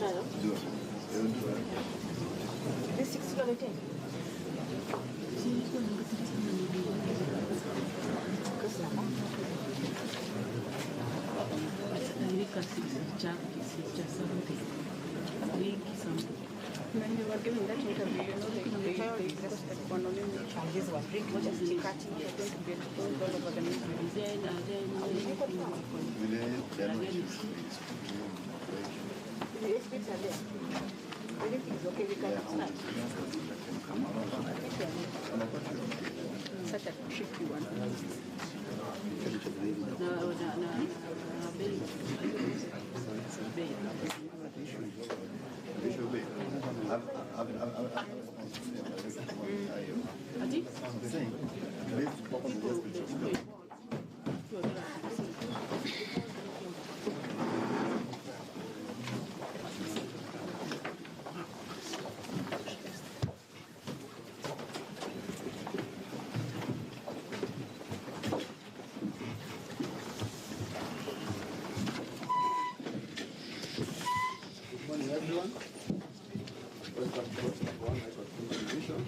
trial? This 6 to 10. When we were giving that interview, you know, the trial is just that one only charges was just cutting, you're going to be exposed all over the media. The experts are there. Everything is okay, we can start. Such a tricky one. Good morning, everyone. Welcome to one division.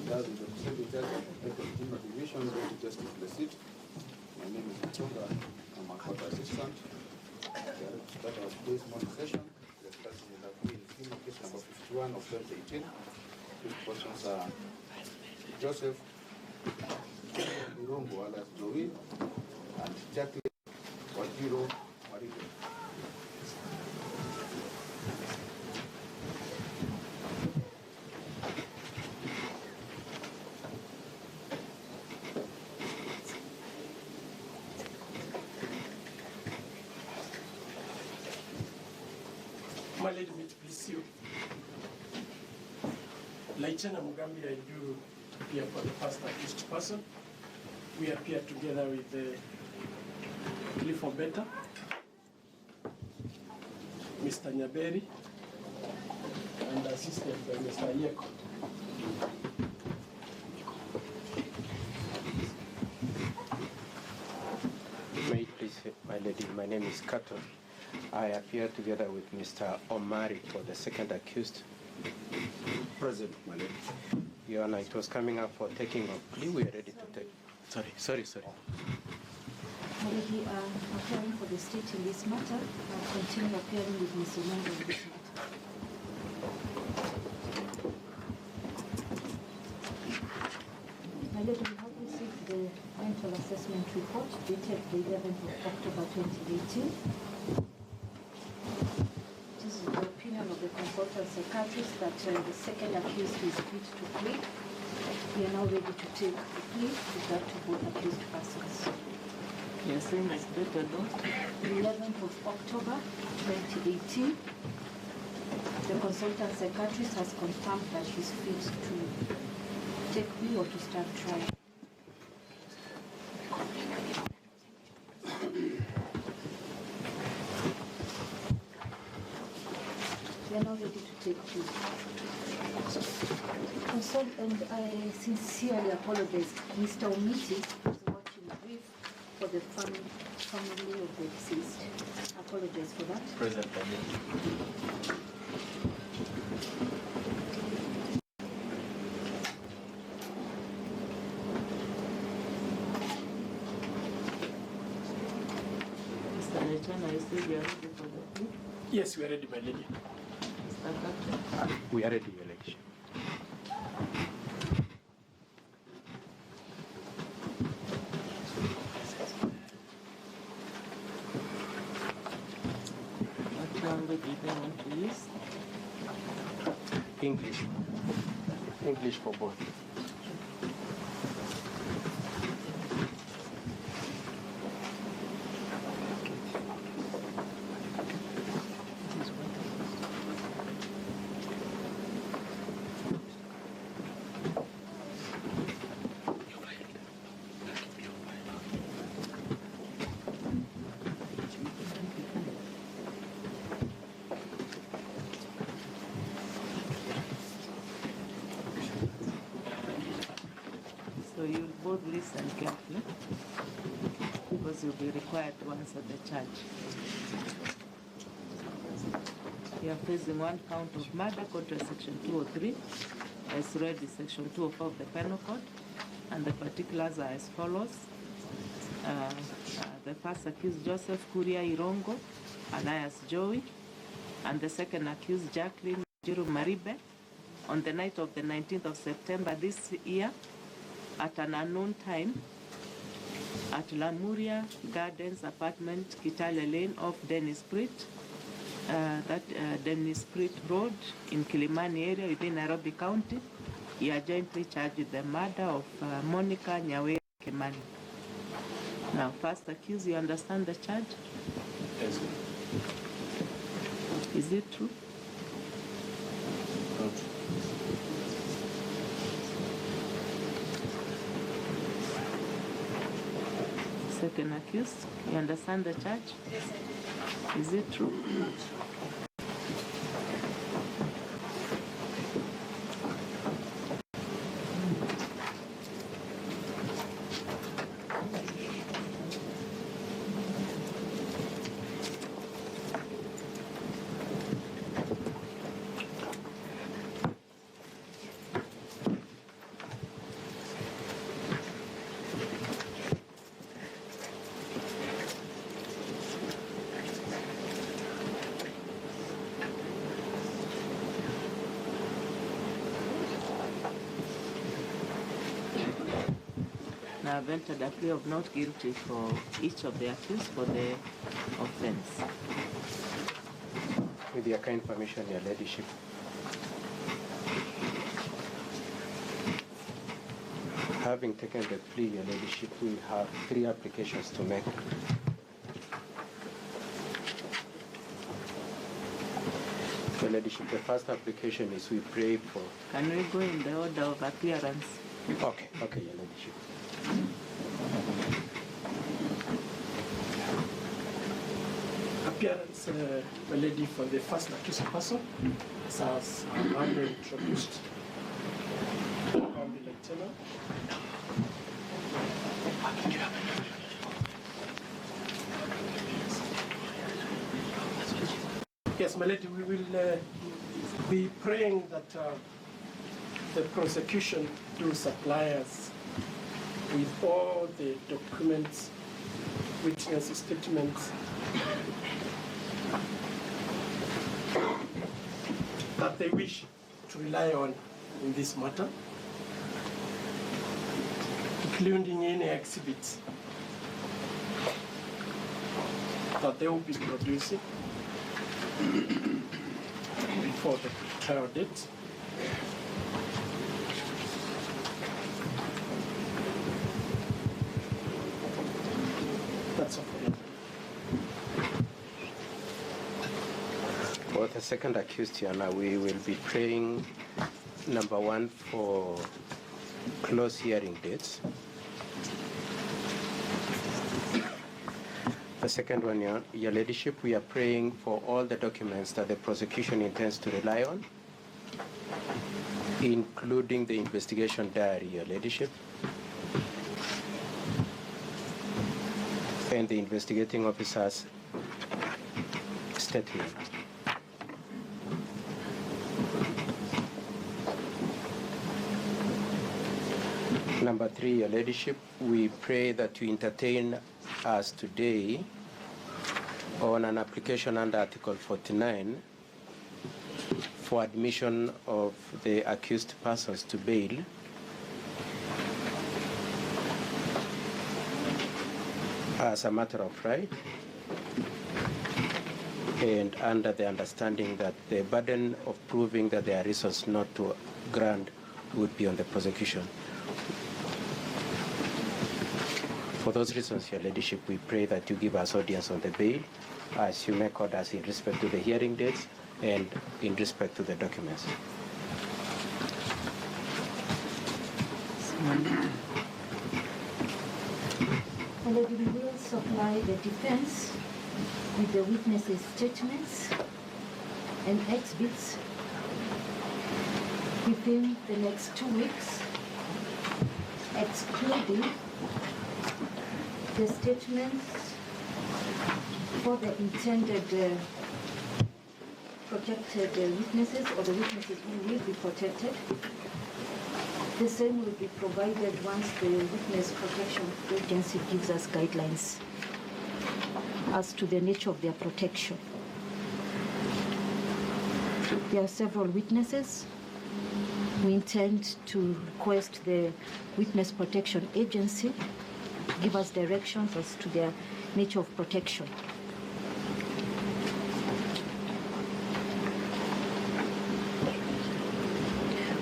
That is the presiding judge of division, Justice Blessed. My name is Chunga. I'm a court assistant. We are to start our today's morning session. We are starting with the case number 51 of 2018. These persons are Joseph Irungu, alias Jowie, and Jacque Maribe. My lady, may it please you. Laichana Mugambi, I do appear for the first accused person. We appear together with the plea for better, Mr. Nyaberi, and assisted by Mr. Yeko. May it please, my lady, my name is Kato. I appear together with Mr. Omari for the second accused. Present, my lady. Your Honor, it was coming up for taking of plea. We are ready to take. Sorry. My lady, appearing for the state in this matter, I'll continue appearing with Ms. Maribe in this matter. My lady, we have received the mental assessment report dated the 11th of October 2018. This is the opinion of the consultant psychiatrist that the second accused is fit to plea. We are now ready to take the plea with that to both accused persons. You're saying it's better, though? The 11th of October 2018, the consultant psychiatrist has confirmed that he's fit to take plea or to start trial. We are now ready to take plea. And I sincerely apologize, Mr. Omiti is watching brief for the family of the deceased. I apologize for that. Present, Mr. Lechana, you said you are ready for the plea? Yes, we are ready, my lady. Mr. Captain? We are ready, Your Lordship. What language do they want to use? English for both. So you'll both listen carefully because you'll be required to answer the charge. You are facing 1 count of murder contra section 203, as read in section 204 of the Penal Code, and the particulars are as follows. The first accused, Joseph Irungu, alias Jowie, and the second accused, Jacque Maribe, on the night of the 19th of September this year, at an unknown time, at Lamuria Gardens apartment, Kitale Lane off Dennis Street, Dennis Street Road in Kilimani area within Nairobi County. You are jointly charged with the murder of Monica Kimani. Now, first accused, you understand the charge? Yes. Is it true? No. Second accused, you understand the charge? Yes, I do. Is it true? Now, I've entered a plea of not guilty for each of the accused for the offense. With your kind permission, Your Ladyship. Having taken the plea, Your Ladyship, we have 3 applications to make. Your Ladyship, the first application is we pray for... Can we go in the order of appearance? Okay, Your Ladyship. Appearance, my lady, for the first accused person, as Amanda introduced, on the lieutenant. Yes, my lady, we will be praying that the prosecution do supply us with all the documents, witness statements that they wish to rely on in this matter, including any exhibits that they will be producing before the trial date. That's all for you. For the second accused here now, we will be praying, number 1, for close hearing dates. The second one, Your Ladyship, we are praying for all the documents that the prosecution intends to rely on, including the investigation diary, Your Ladyship, and the investigating officer's statement. Number 3, Your Ladyship, we pray that you entertain us today on an application under Article 49 for admission of the accused persons to bail as a matter of right, and under the understanding that the burden of proving that there are reasons not to grant would be on the prosecution. For those reasons, Your Ladyship, we pray that you give us audience on the bail as you make orders in respect to the hearing dates and in respect to the documents. My lady, we will supply the defense with the witnesses' statements and exhibits within the next 2 weeks, excluding the statements for the intended protected witnesses, or the witnesses who will be protected. The same will be provided once the Witness Protection Agency gives us guidelines as to the nature of their protection. There are several witnesses. We intend to request the Witness Protection Agency give us directions as to their nature of protection.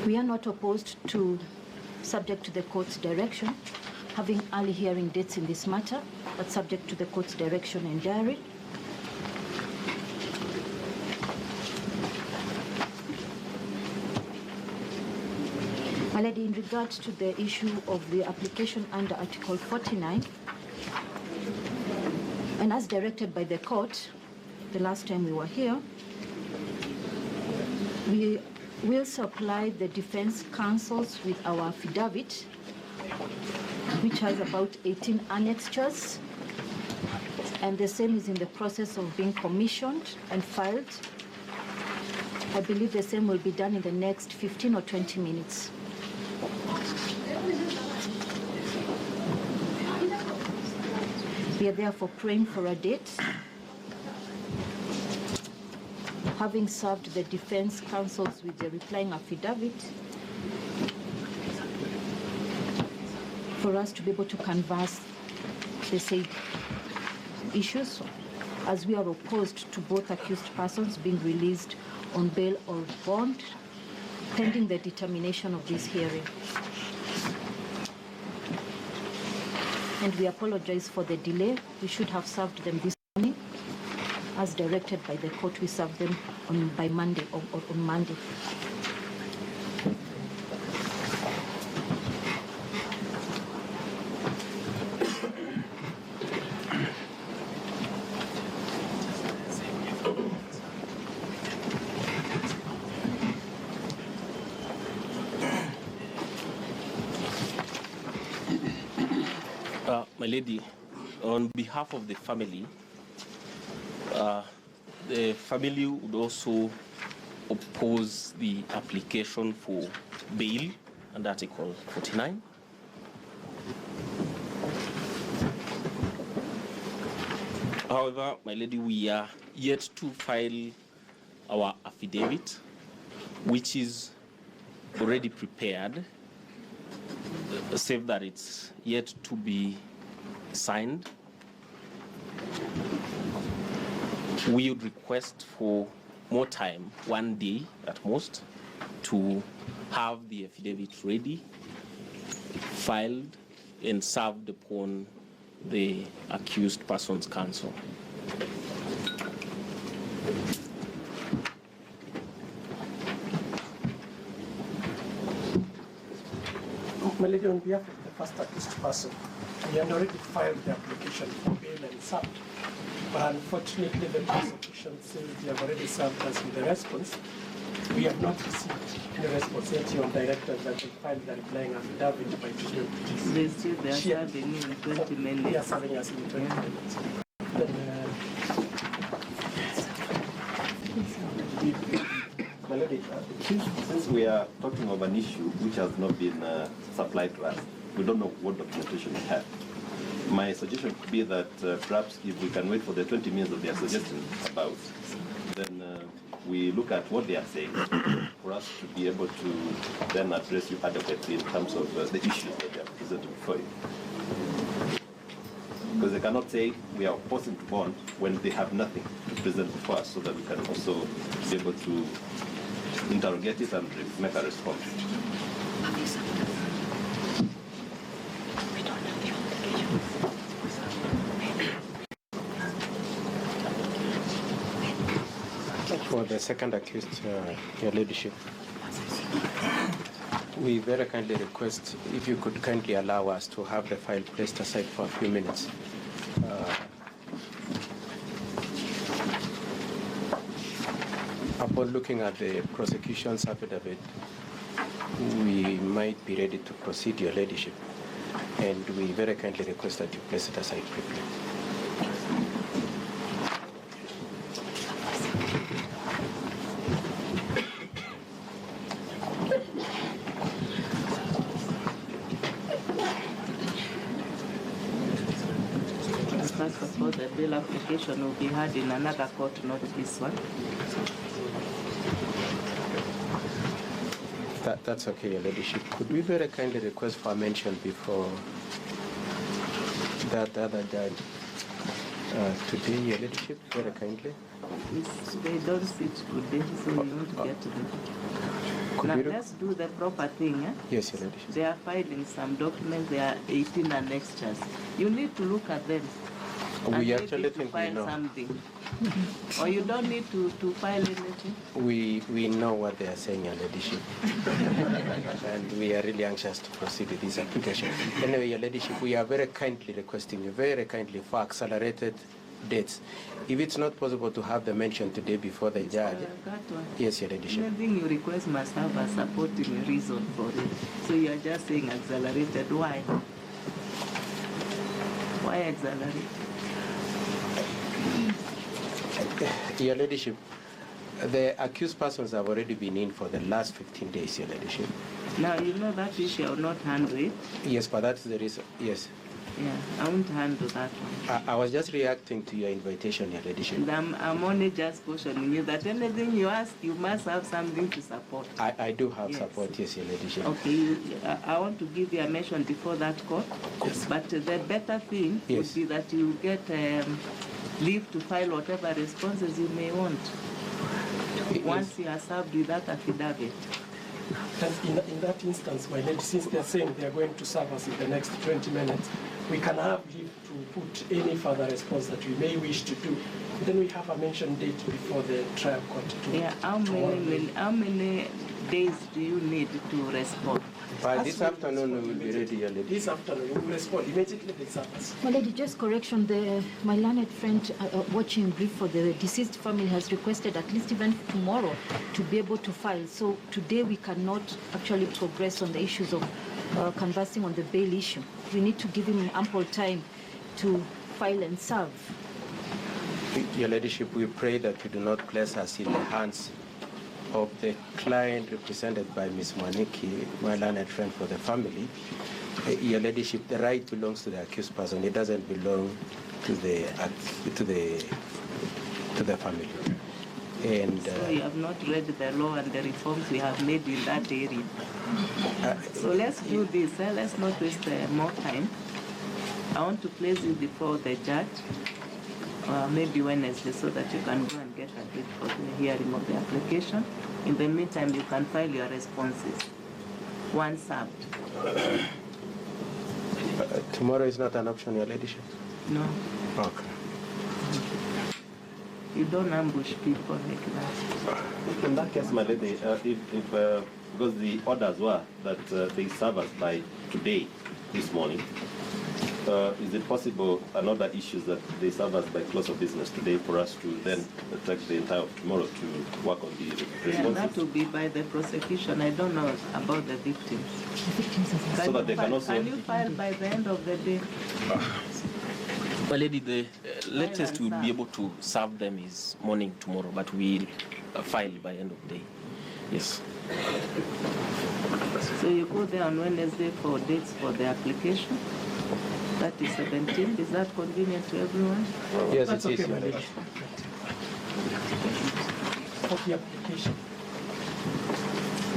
We are not opposed to, subject to the court's direction, having early hearing dates in this matter, but subject to the court's direction and diary. My lady, in regards to the issue of the application under Article 49, and as directed by the court the last time we were here, we will supply the defense counsels with our affidavit, which has about 18 annexures, and the same is in the process of being commissioned and filed. I believe the same will be done in the next 15 or 20 minutes. We are therefore praying for a date. Having served the defense counsels with the replying affidavit, for us to be able to canvass the said issues, as we are opposed to both accused persons being released on bail or bond, pending the determination of this hearing. And we apologize for the delay. We should have served them this morning. As directed by the court, we served them by Monday or on Monday. My lady, on behalf of the family would also oppose the application for bail under Article 49. However, my lady, we are yet to file our affidavit, which is already prepared, save that it's yet to be signed. We would request for more time, 1 day at most, to have the affidavit ready, filed, and served upon the accused person's counsel. My lady, on behalf of the first accused person, we had already filed the application for bail and served. But unfortunately, the prosecution says they have already served us with a response. We have not received any response yet. You are directed that they filed the replying affidavit by today. They say they are serving in 20 minutes. They are serving us in 20 minutes. My lady, since we are talking of an issue which has not been supplied to us, we don't know what documentation we have. My suggestion would be that perhaps if we can wait for the 20 minutes that they are suggesting about, then we look at what they are saying for us to be able to then address you adequately in terms of the issues that they are presenting before you. Because they cannot say we are opposing to bond when they have nothing to present before us, so that we can also be able to interrogate it and make a response. For the second accused, Your Ladyship, we very kindly request if you could kindly allow us to have the file placed aside for a few minutes. Upon looking at the prosecution's affidavit, we might be ready to proceed, Your Ladyship, and we very kindly request that you place it aside briefly. First of all, the bail application will be heard in another court, not this one. That's okay, Your Ladyship. Could we very kindly request for a mention before that other judge today, Your Ladyship, very kindly? They don't sit today, so we won't get to them. Now, let's do the proper thing. Eh? Yes, Your Ladyship. They are filing some documents. There are 18 annexures. You need to look at them. We and actually maybe to think file we know. something. Or you don't need to file anything. We know what they are saying, Your Ladyship. And we are really anxious to proceed with this application. Anyway, Your Ladyship, we are very kindly requesting you, very kindly, for accelerated dates. If it's not possible to have the mention today before the judge. That one. Yes, Your Ladyship. Anything you request must have a supporting reason for it. So you are just saying accelerated. Why? Why accelerated? Your Ladyship, the accused persons have already been in for the last 15 days, Your Ladyship. Now, you know that issue, I will not handle it. Yes, but that's the reason. Yes. Yeah, I won't handle that one. I was just reacting to your invitation, Your Ladyship. And I'm only just cautioning you that anything you ask, you must have something to support. I do have Yes. support, yes, Your Ladyship. Okay, I want to give you a mention before that court. Yes. But the better thing Yes. would be that you get leave to file whatever responses you may want. Yes. Once you are served with that affidavit. And in that instance, my lady, since they're saying they're going to serve us in the next 20 minutes, we can have leave to put any further response that we may wish to do. Then we have a mentioned date before the trial court. Yeah, how many days do you need to respond? By this afternoon, we will be ready, Your Ladyship. This afternoon, we will respond immediately. They serve us. My lady, just correction. My learned friend watching brief for the deceased family has requested at least even tomorrow to be able to file. So today we cannot actually progress on the issues of conversing on the bail issue. We need to give him ample time to file and serve. Your Ladyship, we pray that you do not place us in the hands of the client represented by Ms Monica, my learned friend for the family. Your Ladyship, the right belongs to the accused person. It doesn't belong to the family. And So you have not read the law and the reforms we have made in that area. So let's do this. Let's not waste more time. I want to place you before the judge, maybe Wednesday, so that you can go and get a date for the hearing of the application. In the meantime, you can file your responses once served. tomorrow is not an option, Your Ladyship? No, Okay. you don't ambush people like that. In that case, my lady, because the orders were that they serve us by today, this morning, is it possible another issue that they serve us by close of business today for us to then take the entire of tomorrow to work on the Yeah, responses? that will be by the prosecution. I don't know about the victims. So that they can also... Can you file by the end of the day? My lady, the latest we'll be able to serve them is morning tomorrow, but we'll file by end of day. Yes. So you go there on Wednesday for dates for the application. That is 17th. Is that convenient to everyone? Yes, That's it okay, is. my lady. Of the application.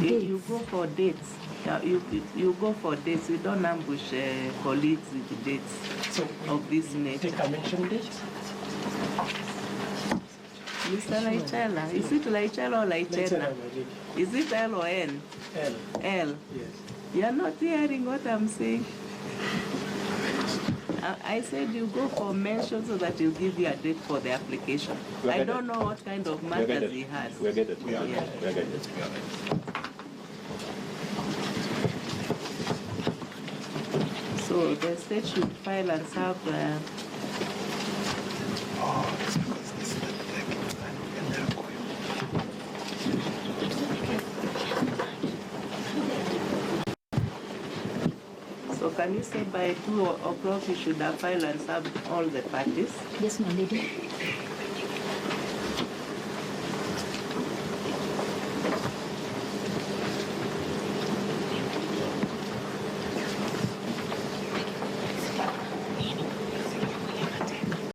You go for dates. Yeah, you go for dates. You don't ambush colleagues with dates So of this nature. take a mention date. Mr. Laichela, is it Laichela or Let's Laichena? my lady. Is it L or N? L. L. Yes. You're not hearing what I'm saying. I said you go for mention so that he'll give you a date for the application. We're I getting don't know what kind of matters he has. We're getting it. Yeah. We're getting it. So the state should file and serve So can you say by 2 o'clock you should have filed and served all the parties? Yes, my lady.